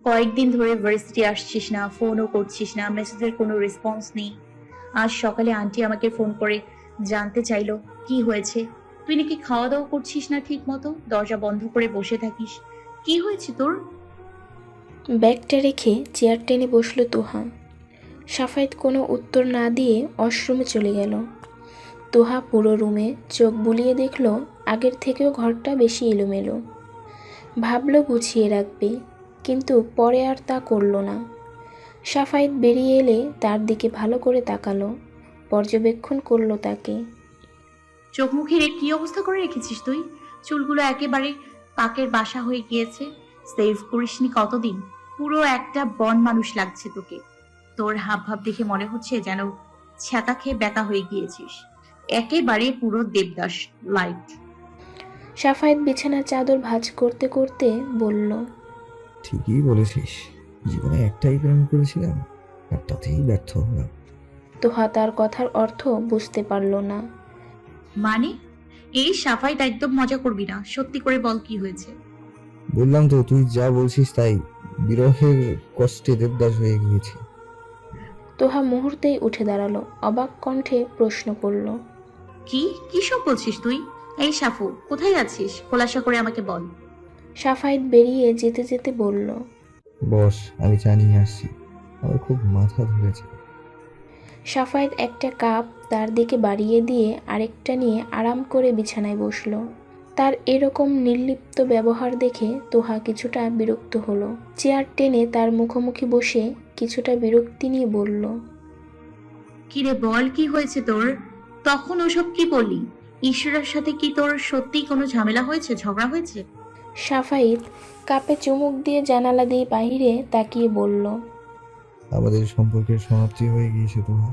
কয়েকদিন ধরে ভার্সিটি আসছিস না, ফোনও করছিস না, মেসেজের কোনো রেসপন্স নেই। আজ সকালে আন্টি আমাকে ফোন করে জানতে চাইলো কি হয়েছে। তুই নাকি খাওয়া দাওয়া করছিস না ঠিক মতো, দরজা বন্ধ করে বসে থাকিস। কি হয়েছে তোর? ব্যাগটা রেখে চেয়ার টেনে বসল তোহা। সাফায়েত কোনো উত্তর না দিয়ে ওয়াশরুমে চলে গেল। তোহা পুরো রুমে চোখ বুলিয়ে দেখল আগের থেকেও ঘরটা বেশি এলোমেলো। ভাবলো গুছিয়ে রাখবে, কিন্তু পরে আর তা করল না। সাফায়েত বেরিয়ে এলে তার দিকে ভালো করে তাকালো, পর্যবেক্ষণ করলো তাকে। চোখ মুখের কি অবস্থা করে রেখেছিস তুই? চুলগুলো একেবারে পাকের বাসা হয়ে গিয়েছে। সেভ করিসনি কতদিন? পুরো একটা বন মানুষ লাগছে তোকে। তোর হাব ভাব দেখে মনে হচ্ছে যেন ছ্যাঁকা খেয়ে ব্যাকা হয়ে গিয়েছিস। একেবারে পুরো দেবদাস লাইট। সাফায়েত বিছানার চাদর ভাঁজ করতে করতে বলল, ঠিকই বলেছিস, জীবনে একটাই প্রেম করেছিলাম আর তাতেই ব্যর্থ হলাম। তোহা তার কথার অর্থ বুঝতে পারল না। মানে? এই সাফাইত একদম মজা করবি না, সত্যি করে বল কি হয়েছে। বললাম তো, তুই যা বলছিস তাই। বিরহের কষ্টে দেবদাস হয়ে গিয়েছি। তোহা মুহূর্তেই উঠে দাঁড়ালো, অবাক কণ্ঠে প্রশ্ন করল, কি কি সব বলছিস তুই? এই সাফু, কোথায় যাচ্ছিস? খোলাসা করে আমাকে বল। সাফায়েত বেরিয়ে যেতে যেতে বলল, বস, আমি চা নিয়ে আসছি, আমার খুব মাথা ধরেছে। সাফায়েত একটা কাপ তার দিকে বাড়িয়ে দিয়ে আরেকটা নিয়ে আরাম করে বিছানায় বসল। তার এরকম নির্লিপ্ত ব্যবহার দেখে তোহা কিছুটা বিরক্ত হলো। চেয়ার টেনে তার মুখোমুখি বসে কিছুটা বিরক্তি নিয়ে বলল, কিরে বল, কি হয়েছে তোর? তখন ওসব কি বললি? ঈশ্বরের সাথে কি তোর সত্যি কোনো ঝামেলা হয়েছে, ঝগড়া হয়েছে? সাফায়েত কাপে চুমুক দিয়ে জানালা দিয়ে বাইরে তাকিয়ে বলল, আমাদের সম্পর্কের সমাপ্তি হয়ে গিয়েছে তোমার।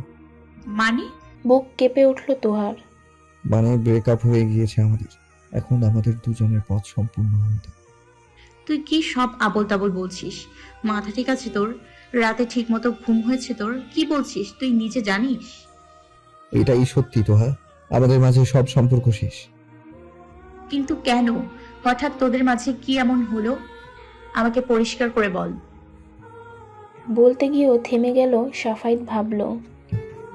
মানে? বুক কেঁপে উঠল তোহার। মানে ব্রেকআপ হয়ে গিয়েছে আমাদের। এখন আমাদের দুজনের পথ সম্পূর্ণ আলাদা। তুই কি সব আবোল তাবোল বলছিস? মাথা ঠিক আছে তোর? রাতে ঠিক মতো ঘুম হয়েছে তোর? কি বলছিস তুই নিজে জানিস? এটাই সত্যি তোহা, আমাদের মাঝে সব সম্পর্ক শেষ। কিন্তু কেন? হঠাৎ তোদের মাঝে কি এমন হলো? আমাকে পরিষ্কার করে বল। বলতে গিয়েও থেমে গেল। সাফায়েত ভাবল,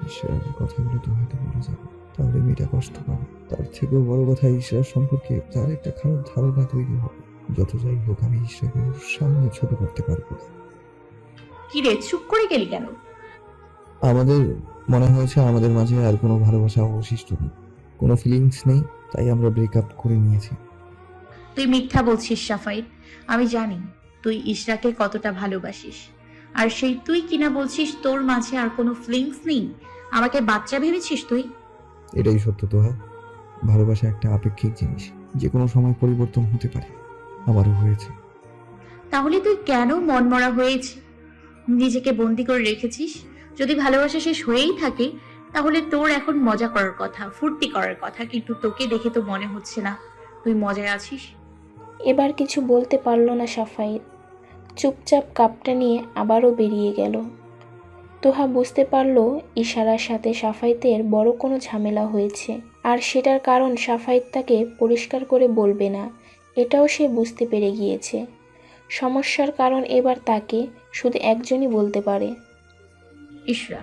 ঈশ্বরের কথাগুলো তো হয়তো বলে যাবে, তাহলে মেয়েটা কষ্ট পাবে। তার থেকেও বড় কথা, ঈশ্বর সম্পর্কে তার একটা খারাপ ধারণা তৈরি হবে। যত যাই হোক, আমি ঈশ্বরকে ওর সামনে ছোট করতে পারবো না। কি রে, চুপ করে গেলি কেন? আমাদের মনে হয়েছে আমাদের মাঝে আর কোনো ভালোবাসা অবশিষ্ট নেই, কোনো ফিলিংস নেই, তাই আমরা ব্রেকআপ করে নিয়েছি। তুই মিথ্যা বলছিস সাফাইত। আমি জানি তুই ইশরাকে কতটা ভালোবাসিস। আর সেই তুই কিনা বলছিস তোর মাঝে আর কোনো ফিলিংস নেই। আমাকে বাচ্চা ভেবেছিস তুই? এটাই সত্য তোহা, ভালোবাসা একটা আপেক্ষিক জিনিস, যে কোনো সময় পরিবর্তন হতে পারে। আমারও হয়েছে। তাহলে তুই কেন মনমরা হয়েছে নিজেকে বন্দি করে রেখেছিস? যদি ভালোবাসা শেষ হয়েই থাকে, তাহলে তোর এখন মজা করার কথা, ফুর্তি করার কথা, কিন্তু তোকে দেখে তো মনে হচ্ছে না তুই মজায় আছিস। এবার কিছু বলতে পারল না সাফায়েত। চুপচাপ কাপটা নিয়ে আবারও বেরিয়ে গেল। তোহা বুঝতে পারল ইশারার সাথে সাফায়েতের বড় কোনো ঝামেলা হয়েছে, আর সেটার কারণ সাফায়েত তাকে পরিষ্কার করে বলবে না, এটাও সে বুঝতে পেরে গিয়েছে। সমস্যার কারণ এবার তাকে শুধু একজনই বলতে পারে, ইশরা।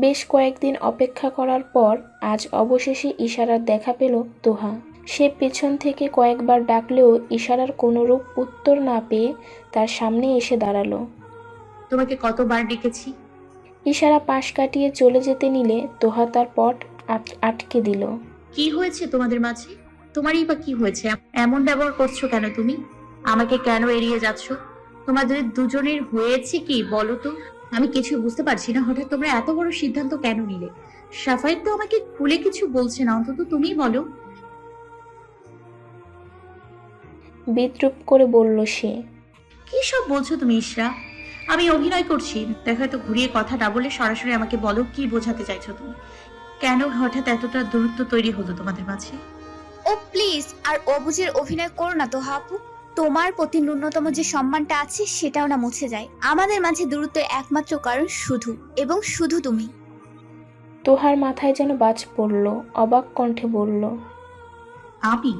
বেশ কয়েকদিন অপেক্ষা করার পর আজ অবশেষে ইশারার দেখা পেল তোহা। সে পেছন থেকে কয়েকবার ডাকলেও ইশারার কোনোরূপ উত্তর না পেয়ে তার সামনে এসে দাঁড়ালো। তোমাকে কতবার ডেকেছি? ইশারা পাশ কাটিয়ে চলে যেতে নিলে তোহা তার পথ আটকে দিল। কি হয়েছে তোমাদের মাঝে? তোমারই বা কি হয়েছে? এমন ব্যবহার করছো কেন তুমি? আমাকে কেন এড়িয়ে যাচ্ছ? তোমাদের দুজনের হয়েছে কি বলো তো? আমি কিছু বুঝতে পারছি না, হঠাৎ তোমরা এত বড় সিদ্ধান্ত কেন নিলে? সাফায়েত তো আমাকে খুলে কিছু বলছে না, অন্তত তুমি বলো। বিদ্রূপ করে বলল সে। কি সব বলছো তুমি ইশরা? আমি অভিনয় করছি? দেখো, এত ঘুরিয়ে কথা না বলে সরাসরি আমাকে বলো, কি বোঝাতে চাইছো তুমি? কেন হঠাৎ এতটা দূরত্ব তৈরি হলো তোমাদের মাঝে? ও প্লিজ, আর অবুঝের অভিনয় করো না তো আপু। তোমার প্রতি ন্যূনতম যে সম্মানটা আছে সেটাও না মুছে যায়। আমাদের মাঝে দূরত্বের একমাত্র কারণ শুধু এবং শুধু তুমি। তোহার মাথায় যেন বাজ পড়ল, অবাক কণ্ঠে বলল, আমি?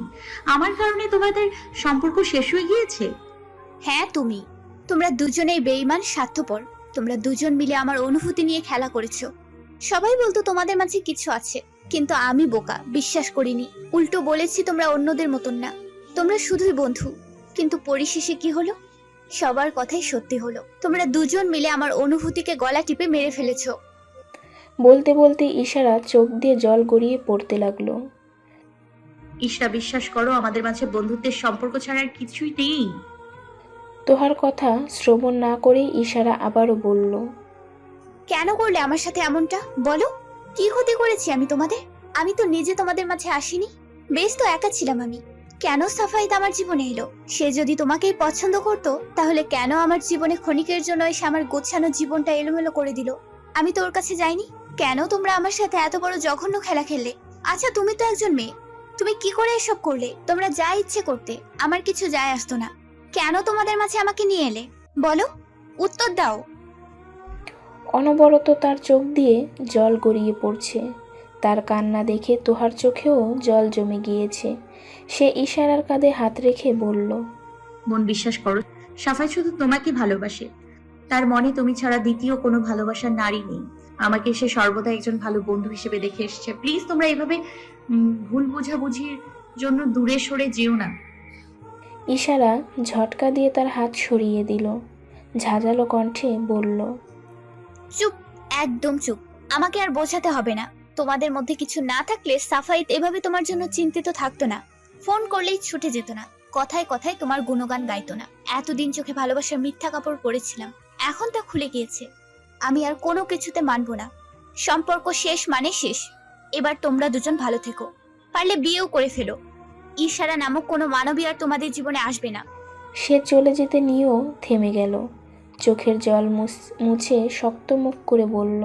আমার কারণে তোমাদের সম্পর্ক শেষ হয়ে গিয়েছে? হ্যাঁ তুমি। তোমরা দুজনেই বেঈমান, স্বার্থপর। তোমরা দুজন মিলে আমার অনুভূতি নিয়ে খেলা করেছো। সবাই বলতো তোমাদের মাঝে কিছু আছে, কিন্তু আমি বোকা, বিশ্বাস করিনি। উল্টো বলেছি তোমরা অন্যদের মতন না, তোমরা শুধুই বন্ধু। কিন্তু পরিশেষে কি হলো? সবার কথাই সত্যি হলো। তোমরা দুজন মিলে আমার অনুভূতিকে গলা টিপে মেরে ফেলেছো। বলতে বলতে ইশারা চোখ দিয়ে জল গড়িয়ে পড়তে লাগলো। ইশরা, বিশ্বাস করো, আমাদের মাঝে বন্ধুত্বের সম্পর্ক ছাড়া আর কিছুই নেই। তোহার কথা শ্রবণ না করেই ইশারা আবারও বলল, কেন করলে আমার সাথে এমনটা? বলো, কি ক্ষতি করেছি আমি তোমাদের? আমি তো নিজে তোমাদের মাঝে আসিনি, বেশ তো একা ছিলাম আমি। কেন সাফাইত আমার জীবনে এলো? সে যদি তোমাকেই পছন্দ করতো, তাহলে কেন আমার জীবনে ক্ষণিকের জন্য এসে আমার গোছানো জীবনটা এলোমেলো করে দিল? আমি তো ওর কাছে যাইনি। কেন তোমরা আমার সাথে এত বড় জঘন্য খেলা খেললে? আচ্ছা, তুমি তো একজন মেয়ে, তুমি কি করে এসব করলে? তোমরা যা ইচ্ছে করতে, আমার কিছু যায় আসতো না। কেন তোমাদের মাঝে আমাকে নিয়ে এলে? বলো, উত্তর দাও। অনবরত তার চোখ দিয়ে জল গড়িয়ে পড়ছে। তার কান্না দেখে তোহার চোখেও জল জমে গিয়েছে। সে ইশারার কাঁধে হাত রেখে বলল, বোন, বিশ্বাস করো, সাফাই শুধু তোমাকে ভালোবাসে। তার মনে তুমি ছাড়া দ্বিতীয় কোনো ভালোবাসার নারী নেই। আমাকে সে সর্বদা একজন ভালো বন্ধু হিসেবে দেখে এসেছে। প্লিজ তোমরা এভাবে ভুল বোঝাবুঝির জন্য দূরে সরে যেও না। ইশারা ঝটকা দিয়ে তার হাত সরিয়ে দিল। ঝাঁঝালো কণ্ঠে বলল, চুপ, একদম চুপ। আমাকে আর বোঝাতে হবে না। তোমাদের মধ্যে কিছু না থাকলে সাফাইত এভাবে তোমার জন্য চিন্তিত থাকতো না, ফোন করলেই ছুটে যেত না, কথায় কথায় তোমার গুণগান গাইতো না। এতদিন চোখে ভালোবাসার মিথ্যা কাপড় পরেছিলাম, এখন তা খুলে গিয়েছে। আমি আর কোনো কিছুতে মানবো না। সম্পর্ক শেষ মানে শেষ। এবার তোমরা দুজন ভালো থেকো, পারলে বিয়েও করে ফেলো। ইশারা নামক কোনো মানবী আর তোমাদের জীবনে আসবে না। সে চলে যেতে নিয়েও থেমে গেল। চোখের জল মুছে শক্ত মুখ করে বলল,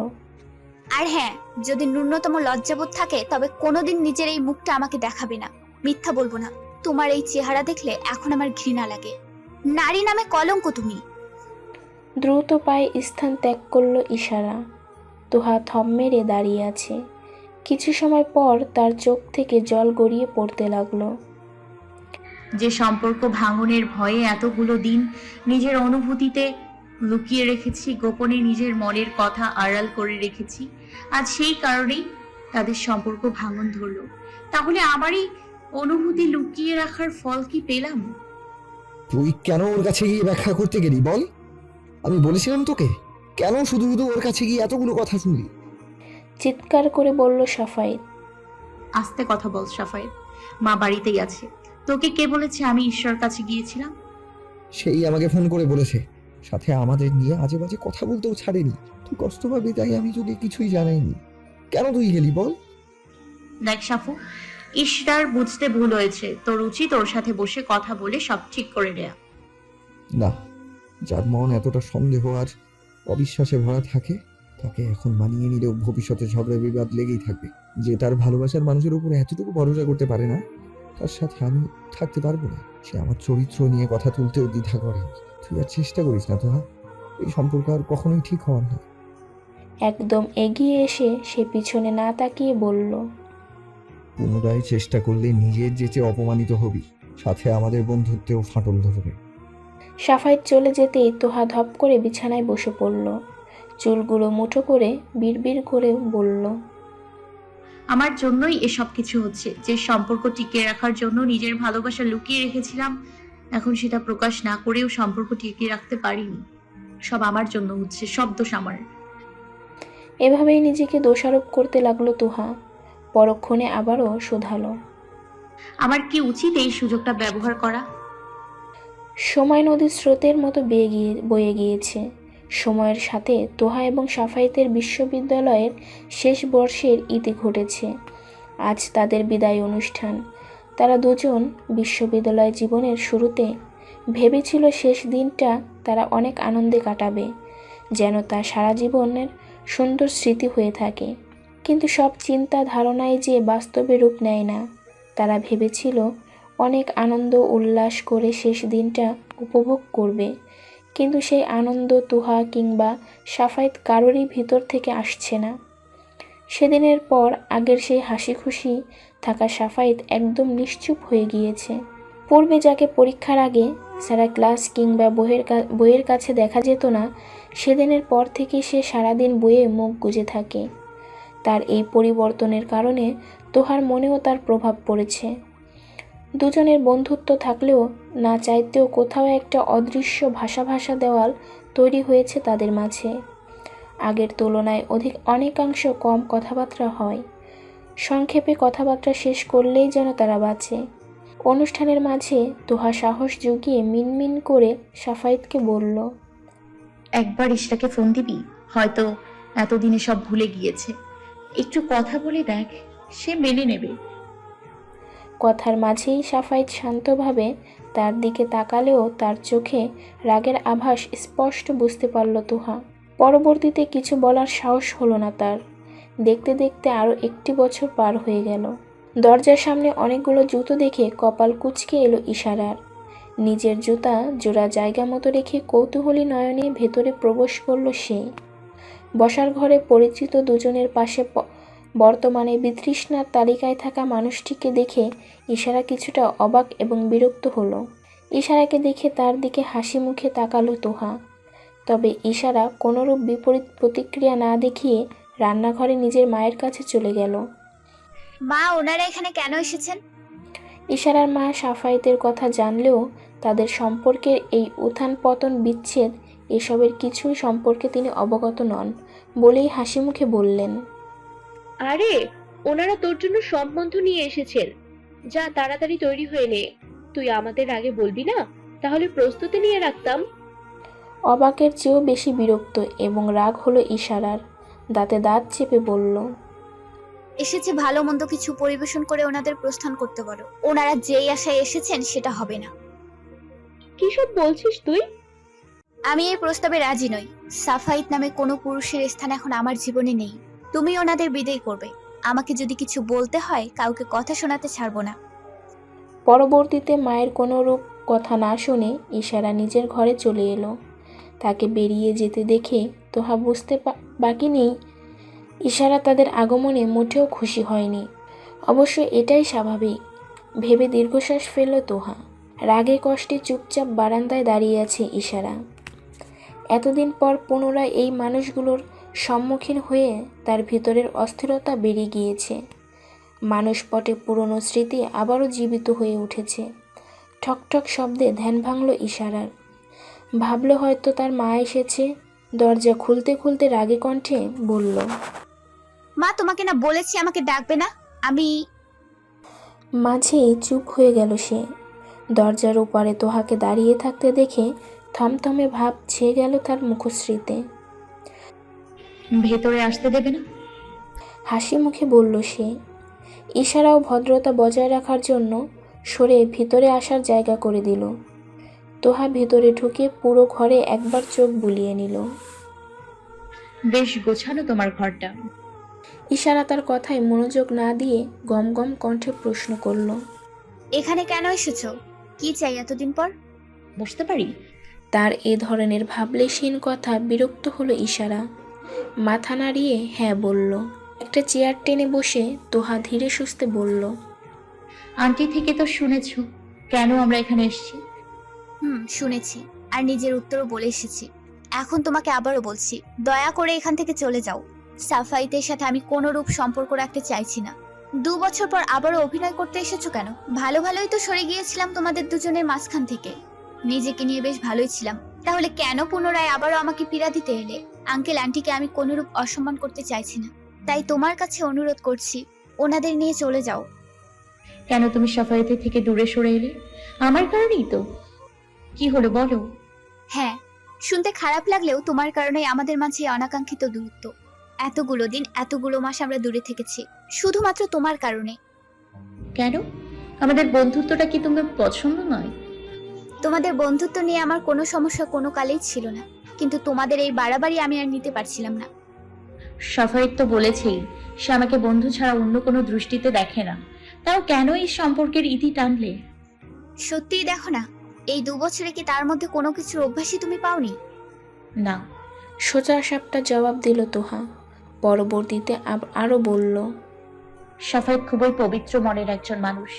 আর হ্যাঁ, যদি ন্যূনতম লজ্জাবোধ থাকে, তবে কোনোদিন নিজের এই মুখটা আমাকে দেখাবে না। মিথ্যা বলবো না। তোমার এই চেহারা দেখলে এখন আমার ঘৃণা লাগে। নারী নামে কলঙ্ক তুমি। দ্রুত পায়ে স্থান ত্যাগ করল ইশারা। তোহা থম মেরে দাঁড়িয়ে আছে। কিছু সময় পর তার চোখ থেকে জল গড়িয়ে পড়তে লাগলো। যে সম্পর্ক ভাঙনের ভয়ে এতগুলো দিন নিজের অনুভূতিতে লুকিয়ে রেখেছি, গোপনে নিজের মনের কথা আড়াল করে রেখেছি, আজ সেই কারণেই তাদের সম্পর্ক ভাঙন ধরলো। তাহলে আমারই অনুভূতি লুকিয়ে রাখার ফল কি পেলাম? তুই কেন ওর কাছে গিয়ে ব্যাখ্যা করতে গেলি বল? আমি বলেছিলাম তোকে, কেন শুধু শুধু ওর কাছে গিয়ে এতগুলো কথা শুনলি? চিৎকার করে বলল সাফায়েত। আস্তে কথা বল সাফায়েত, মা বাড়িতেই আছে। তোকে কে বলেছে আমি ঈশ্বর কাছে গিয়েছিলাম? সেই আমাকে ফোন করে বলেছে, সাথে আমাদের নিয়ে আজে বাজে কথা বলতেও ছাড়েনি। তুই কষ্ট পাবি তাই আমি তোকে কিছুই জানাইনি। কেন তুই গেলি বল? দেখ সাফু, ঈশ্বর বুঝতে ভুল হয়েছে। তোর উচিত ওর সাথে বসে কথা বলে সব ঠিক করে দেয়া। না, যার মন এতটা সন্দেহ আর অবিশ্বাসে ভরা থাকে, তাকে এখন মানিয়ে নিলেও ভবিষ্যতে ঝগড়া বিবাদ লেগেই থাকবে। যে তার ভালোবাসার মানুষের উপর এতটুকু ভরসা করতে পারে না, তার সাথে আমি থাকতে পারবো না। সে আমার চরিত্র নিয়ে কথা তুলতেও দ্বিধা করে। তুই আর চেষ্টা করিস না তোহা, এই সম্পর্ক আর কখনোই ঠিক হওয়ার না। একদম এগিয়ে এসে সে পিছনে না তাকিয়ে বলল, পুনরায় চেষ্টা করলে নিজের যেচে অপমানিত হবি, সাথে আমাদের বন্ধুত্বেও ফাটল ধরবে। সাফায়েত চলে যেতেই তোহা ধপ করে বিছানায় বসে পড়ল। চুলগুলো মুঠো করে বিড়বিড় করে বলল, আমার জন্যই এসব কিছু হচ্ছে। যে সম্পর্ক টিকিয়ে রাখার জন্য নিজের ভালোবাসা লুকিয়ে রেখেছিলাম, এখন সেটা প্রকাশ না করেও সম্পর্ক টিকিয়ে রাখতে পারিনি। সব আমার জন্য হচ্ছে, সব দোষ আমার। এভাবেই নিজেকে দোষারোপ করতে লাগলো তোহা। পরক্ষণে আবারও শোধালো, আমার কি উচিত এই সুযোগটা ব্যবহার করা? সময় নদীর স্রোতের মতো বয়ে গিয়েছে। সময়ের সাথে তোহা এবং সাফায়েতের বিশ্ববিদ্যালয়ের শেষ বর্ষের ইতি ঘটেছে। আজ তাদের বিদায় অনুষ্ঠান। তারা দুজন বিশ্ববিদ্যালয় জীবনের শুরুতে ভেবেছিল শেষ দিনটা তারা অনেক আনন্দে কাটাবে, যেন তা সারা জীবনের সুন্দর স্মৃতি হয়ে থাকে। কিন্তু সব চিন্তা ধারণায় যে বাস্তবে রূপ নেয় না। তারা ভেবেছিল অনেক আনন্দ উল্লাস করে শেষ দিনটা উপভোগ করবে, কিন্তু সেই আনন্দ তোহা কিংবা সাফায়েত কারোরই ভিতর থেকে আসছে না। সেদিনের পর আগের সেই হাসি খুশি থাকা সাফায়েত একদম নিশ্চুপ হয়ে গিয়েছে। পূর্বে যাকে পরীক্ষার আগে সারা ক্লাস কিংবা বইয়ের কাছে দেখা যেত না, সেদিনের পর থেকে সে সারাদিন বইয়ে মুখ গুজে থাকে। তার এই পরিবর্তনের কারণে তোহার মনেও তার প্রভাব পড়েছে। দুজনের বন্ধুত্ব থাকলেও না চাইতেও কোথাও একটা অদৃশ্য ভাষা দেওয়াল তৈরি হয়েছে তাদের মাঝে। আগের তুলনায় অনেকাংশ কম কথাবার্তা হয়। সংক্ষেপে কথাবার্তা শেষ করলেই যেন তারা বাঁচে। অনুষ্ঠানের মাঝে তোহা সাহস জুগিয়ে মিনমিন করে সাফায়েতকে বলল, একবার ইশরাকে ফোন দিবি, হয়তো এতদিনে সব ভুলে গিয়েছে। একটু কথা বলে দেখ, সে মেনে নেবে। কথার মাঝেই সাফায়েত শান্তভাবে তার দিকে তাকালেও তার চোখে রাগের আভাস স্পষ্ট বুঝতে পারল তোহা। পরবর্তীতে কিছু বলার সাহস হলো না তার। দেখতে দেখতে আরও 1টি বছর পার হয়ে গেল। দরজার সামনে অনেকগুলো জুতো দেখে কপাল কুঁচকে এলো ইশারার। নিজের জুতা জোড়া জায়গা মতো রেখে কৌতূহলী নয়নে ভেতরে প্রবেশ করল সে। বসার ঘরে পরিচিত দুজনের পাশে বর্তমানে বিতৃষ্ণার তালিকায় থাকা মানুষটিকে দেখে ইশারা কিছুটা অবাক এবং বিরক্ত হলো। ইশারাকে দেখে তার দিকে হাসি মুখে তাকালো তোহা। তবে ইশারা কোনোরূপ বিপরীত প্রতিক্রিয়া না দেখিয়ে রান্নাঘরে নিজের মায়ের কাছে চলে গেল। মা, ওনারা এখানে কেন এসেছেন? ইশারার মা সাফায়েতের কথা জানলেও তাদের সম্পর্কের এই উত্থান পতন বিচ্ছেদ এসবের কিছুই সম্পর্কে তিনি অবগত নন বলেই হাসি মুখে বললেন, আরে, ওনারা তোর জন্য সম্বন্ধ নিয়ে এসেছেন। যা, তাড়াতাড়ি তৈরি হয়ে নে। তুই আমাদের আগে বলবি না? তাহলে প্রস্তুতি নিয়ে রাখতাম। অবাকের চেয়েও বেশি বিরক্ত এবং রাগ হলো ইশারার। দাঁতে দাঁত চেপে বলল, এসেছে ভালো মন্দ কিছু পরিবেশন করে ওনাদের প্রস্থান করতে বলো। ওনারা যেই আশায় এসেছেন সেটা হবে না। কিসব বলছিস তুই? আমি এই প্রস্তাবে রাজি নই। সাফায়েত নামে কোনো পুরুষের স্থান এখন আমার জীবনে নেই। তুমি ওনাদের বিদায় করবে। আমাকে যদি কিছু বলতে হয়, কাউকে কথা শোনাতে ছাড়বো না। পরবর্তীতে মায়ের কোনো রূপ কথা না শুনে ইশারা নিজের ঘরে চলে এলো। তাকে বেরিয়ে যেতে দেখে তোহা বুঝতে বাকি নেই ইশারা তাদের আগমনে মোটেও খুশি হয়নি। অবশ্য এটাই স্বাভাবিক ভেবে দীর্ঘশ্বাস ফেলল তোহা। রাগে কষ্টে চুপচাপ বারান্দায় দাঁড়িয়ে আছে ইশারা। এতদিন পর পুনরায় এই মানুষগুলোর সম্মুখীন হয়ে তার ভিতরের অস্থিরতা বেড়ে গিয়েছে। মানসপটে পুরনো স্মৃতি আবারও জীবিত হয়ে উঠেছে। ঠকঠক শব্দে ধ্যান ভাঙল ইশারার। ভাবল হয়তো তার মা এসেছে। দরজা খুলতে খুলতে রাগে কণ্ঠে বলল, মা, তোমাকে না বলেছি আমাকে ডাকবে না? আমি মাঝেই চুপ হয়ে গেল সে। দরজার ওপারে তোহাকে দাঁড়িয়ে থাকতে দেখে থমথমে ভাব ছেয়ে গেল তার মুখশ্রীতে। ভেতরে আসতে দেবে না? হাসি মুখে বলল সে। ইশারাও ভদ্রতা বজায় রাখার জন্য সরে ভিতরে আসার জায়গা করে দিল। তোহা ভিতরে ঢুকে পুরো ঘরে একবার চোখ বুলিয়ে নিল। বেশ গোছানো তোমার ঘরটা। ইশারা তার কথায় মনোযোগ না দিয়ে গম গম কণ্ঠে প্রশ্ন করল, এখানে কেন এসেছো? কি চাই এতদিন পর? বসতে পারি? তার এ ধরনের ভাবলেশহীন কথা বিরক্ত হলো ইশারা। মাথা নাড়িয়ে হ্যাঁ বলল। একটা চেয়ার টেনে বসে তোহা ধীরে সুস্থে বলল, আন্টি থেকে তো শুনেছো কেন আমরা এখানে এসেছি। শুনেছি, আর নিজের উত্তরও বলে এসেছি। এখন তোমাকে আবারও বলছি, দয়া করে এখান থেকে চলে যাও। সাফায়েতের সাথে আমি কোনো রূপ সম্পর্ক রাখতে চাইছি না। 2 বছর পর আবারও অভিনয় করতে এসেছো কেন? ভালোই তো সরে গিয়েছিলাম তোমাদের দুজনের মাঝখান থেকে। নিজেকে নিয়ে বেশ ভালোই ছিলাম। তাহলে কেন পুনরায় আবারও আমাকে পীড়া দিতে এলে? আঙ্কেল আন্টিকে আমি কোনোরূপ অসম্মান করতে চাইছি না। তাই তোমার কাছে অনুরোধ করছি, ওনাদের নিয়ে চলে যাও। কেন তুমি সাফায়েতের থেকে দূরে সরে এলে? আমার কারণেই তো। কি হলো বলো? হ্যাঁ, শুনতে খারাপ লাগলেও তোমার কারণে আমাদের মাঝে অনাকাঙ্ক্ষিত দূরত্ব। এতগুলো দিন, এতগুলো মাস আমরা দূরে থেকেছি শুধুমাত্র তোমার কারণে। কেন? আমাদের বন্ধুত্বটা কি তোমার পছন্দ নয়? তোমাদের বন্ধুত্ব নিয়ে আমার কোনো সমস্যা কোনো কালেই ছিল না, কিন্তু তোমাদের এই বাড়াবাড়ি আমি আর নিতে পারছিলাম না। সাফায়েত তো বলেছেই সে আমাকে বন্ধু ছাড়া অন্য কোনো দৃষ্টিতে দেখে না। তাও কেন এই সম্পর্কের ইতি টানলে? সত্যিই দেখো না, এই 2 বছরে কি তার মধ্যে কোনো কিছুর অভ্যাসই তুমি পাওনি? না। সোজা সাপটা জবাব দিল তোহা। পরবর্তীতে আরও বলল, সাফায়েত খুবই পবিত্র মনের একজন মানুষ।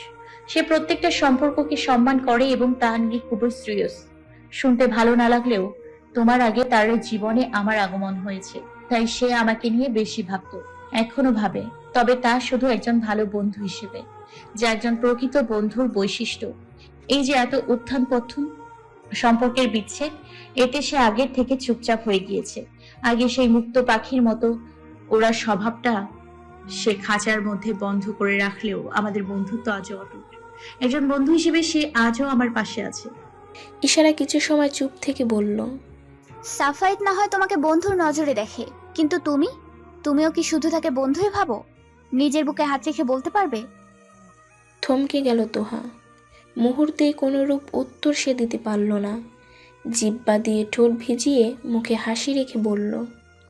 সে প্রত্যেকটা সম্পর্ককে সম্মান করে এবং তা নিয়ে খুবই সিরিয়াস। শুনতে ভালো না লাগলেও তোমার আগে তার জীবনে আমার আগমন হয়েছে, তাই সে আমাকে নিয়ে বেশি ভাবতো, এখনো ভাবে, তবে তা শুধু একজন ভালো বন্ধু হিসেবে, যে একজন প্রকৃত বন্ধুর বৈশিষ্ট্য। এই যে এত উত্থান পতন, সম্পর্কের বিচ্ছেদ, এতে সে আগের থেকে চুপচাপ হয়ে গিয়েছে। আগে সেই মুক্ত পাখির মতো ওরা স্বভাবটা সে খাঁচার মধ্যে বন্ধ করে রাখলেও আমাদের বন্ধুত্ব আজও অটুট। একজন বন্ধু হিসেবে সে আজও আমার পাশে আছে। ইশারা কিছু সময় চুপ থেকে বলল, সাফায়েত না হয় তোমাকে বন্ধুর নজরে দেখে, কিন্তু তুমিও কি শুধু তাকে বন্ধুই ভাবো? নিজের বুকে হাত রেখে বলতে পারবে? থমকে গেল তোহা। মুহূর্তেই কোনোরূপ উত্তর সে দিতে পারল না। জিহ্বা দিয়ে ঠোঁট ভিজিয়ে মুখে হাসি রেখে বলল,